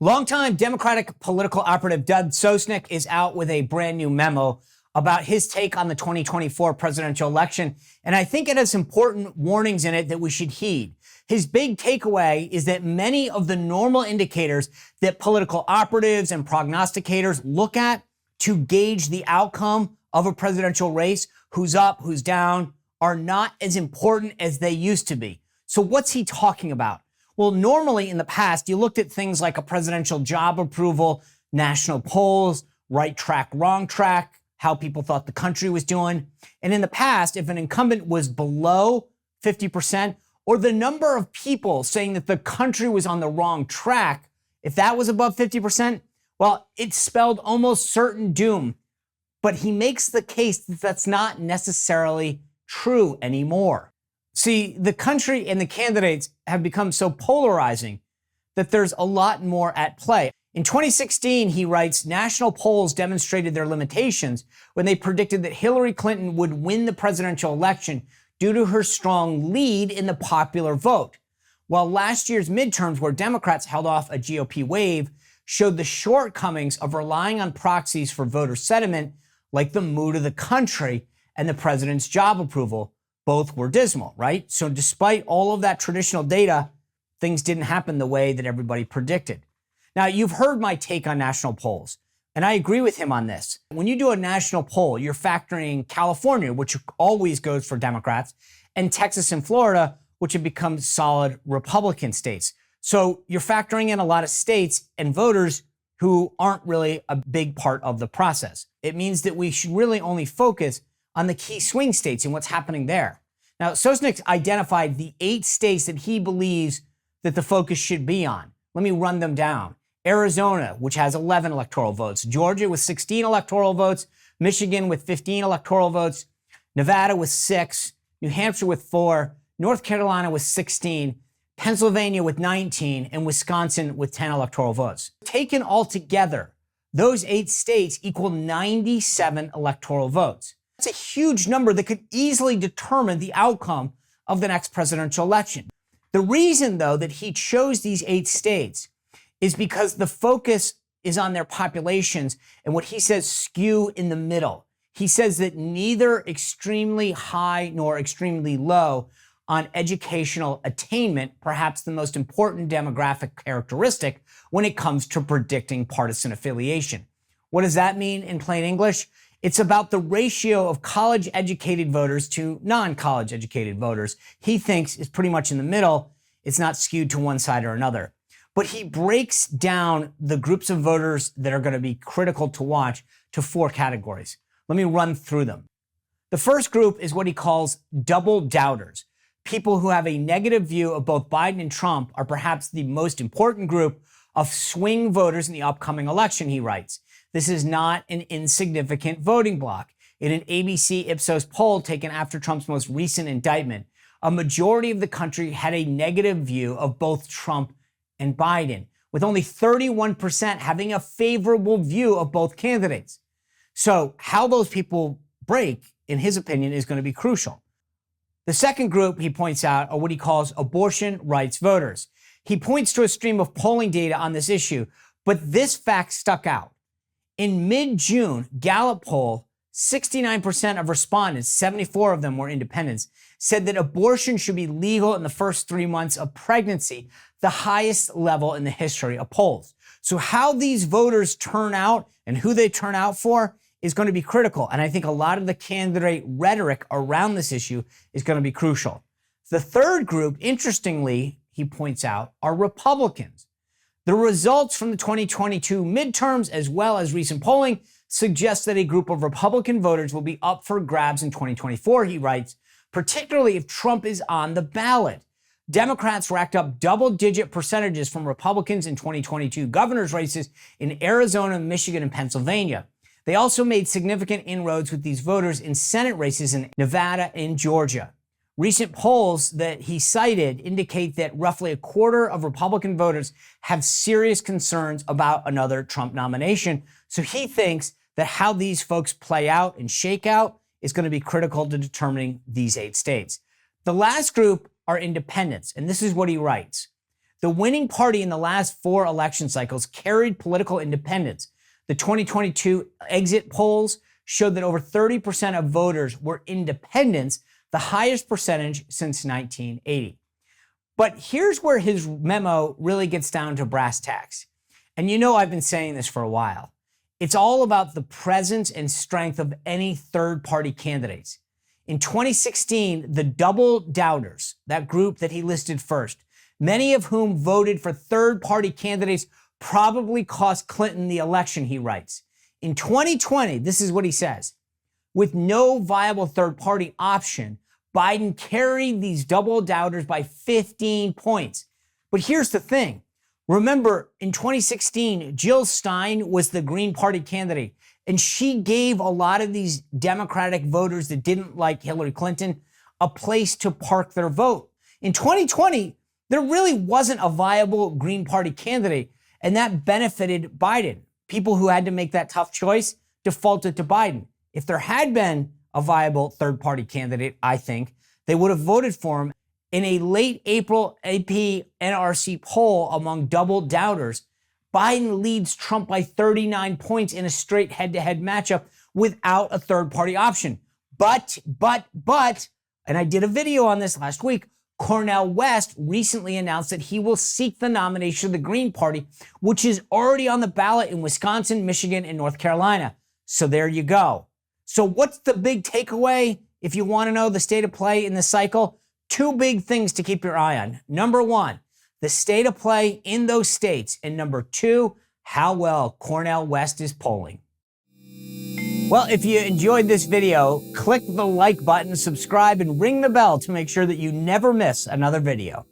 Longtime Democratic political operative Doug Sosnik is out with a brand new memo about his take on the 2024 presidential election. And I think it has important warnings in it that we should heed. His big takeaway is that many of the normal indicators that political operatives and prognosticators look at to gauge the outcome of a presidential race, who's up, who's down, are not as important as they used to be. So what's he talking about? Well, normally in the past, you looked at things like a presidential job approval, national polls, right track, wrong track, how people thought the country was doing. And in the past, if an incumbent was below 50%, or the number of people saying that the country was on the wrong track, if that was above 50%, well, it spelled almost certain doom. But he makes the case that that's not necessarily true anymore. See, the country and the candidates have become so polarizing that there's a lot more at play. In 2016, he writes, national polls demonstrated their limitations when they predicted that Hillary Clinton would win the presidential election due to her strong lead in the popular vote. While last year's midterms, where Democrats held off a GOP wave, showed the shortcomings of relying on proxies for voter sentiment, like the mood of the country and the president's job approval. Both were dismal, right? So despite all of that traditional data, things didn't happen the way that everybody predicted. Now, you've heard my take on national polls, and I agree with him on this. When you do a national poll, you're factoring California, which always goes for Democrats, and Texas and Florida, which have become solid Republican states. So you're factoring in a lot of states and voters who aren't really a big part of the process. It means that we should really only focus on the key swing states and what's happening there. Now, Sosnik identified the 8 states that he believes that the focus should be on. Let me run them down. Arizona, which has 11 electoral votes. Georgia with 16 electoral votes. Michigan with 15 electoral votes. Nevada with 6. New Hampshire with 4. North Carolina with 16. Pennsylvania with 19. And Wisconsin with 10 electoral votes. Taken all together, those 8 states equal 97 electoral votes. That's a huge number that could easily determine the outcome of the next presidential election. The reason, though, that he chose these 8 states is because the focus is on their populations and what he says skew in the middle. He says that neither extremely high nor extremely low on educational attainment, perhaps the most important demographic characteristic when it comes to predicting partisan affiliation. What does that mean in plain English? It's about the ratio of college-educated voters to non-college-educated voters. He thinks is pretty much in the middle. It's not skewed to one side or another. But he breaks down the groups of voters that are going to be critical to watch to 4 categories. Let me run through them. The first group is what he calls double doubters. People who have a negative view of both Biden and Trump are perhaps the most important group of swing voters in the upcoming election, he writes. This is not an insignificant voting bloc. In an ABC Ipsos poll taken after Trump's most recent indictment, a majority of the country had a negative view of both Trump and Biden, with only 31% having a favorable view of both candidates. So how those people break, in his opinion, is going to be crucial. The second group, he points out, are what he calls abortion rights voters. He points to a stream of polling data on this issue, but this fact stuck out. In mid-June, Gallup poll, 69% of respondents, 74 of them were independents, said that abortion should be legal in the first 3 months of pregnancy, the highest level in the history of polls. So how these voters turn out and who they turn out for is going to be critical. And I think a lot of the candidate rhetoric around this issue is going to be crucial. The third group, interestingly, he points out, are Republicans. The results from the 2022 midterms, as well as recent polling, suggest that a group of Republican voters will be up for grabs in 2024, he writes, particularly if Trump is on the ballot. Democrats racked up double-digit percentages from Republicans in 2022 governor's races in Arizona, Michigan, and Pennsylvania. They also made significant inroads with these voters in Senate races in Nevada and Georgia. Recent polls that he cited indicate that roughly a quarter of Republican voters have serious concerns about another Trump nomination. So he thinks that how these folks play out and shake out is going to be critical to determining these 8 states. The last group are independents, and this is what he writes. The winning party in the last 4 election cycles carried political independence. The 2022 exit polls showed that over 30% of voters were independents, the highest percentage since 1980. But here's where his memo really gets down to brass tacks. And you know I've been saying this for a while. It's all about the presence and strength of any third-party candidates. In 2016, the double doubters, that group that he listed first, many of whom voted for third-party candidates, probably cost Clinton the election, he writes. In 2020, this is what he says, with no viable third-party option, Biden carried these double doubters by 15 points. But here's the thing. Remember, in 2016, Jill Stein was the Green Party candidate, and she gave a lot of these Democratic voters that didn't like Hillary Clinton a place to park their vote. In 2020, there really wasn't a viable Green Party candidate, and that benefited Biden. People who had to make that tough choice defaulted to Biden. If there had been a viable third-party candidate, I think, they would have voted for him. In a late April AP NRC poll among double doubters, Biden leads Trump by 39 points in a straight head-to-head matchup without a third-party option. But, and I did a video on this last week, Cornel West recently announced that he will seek the nomination of the Green Party, which is already on the ballot in Wisconsin, Michigan, and North Carolina. So there you go. So what's the big takeaway if you want to know the state of play in this cycle? 2 big things to keep your eye on. Number 1, the state of play in those states. And number 2, how well Cornel West is polling. Well, if you enjoyed this video, click the like button, subscribe, and ring the bell to make sure that you never miss another video.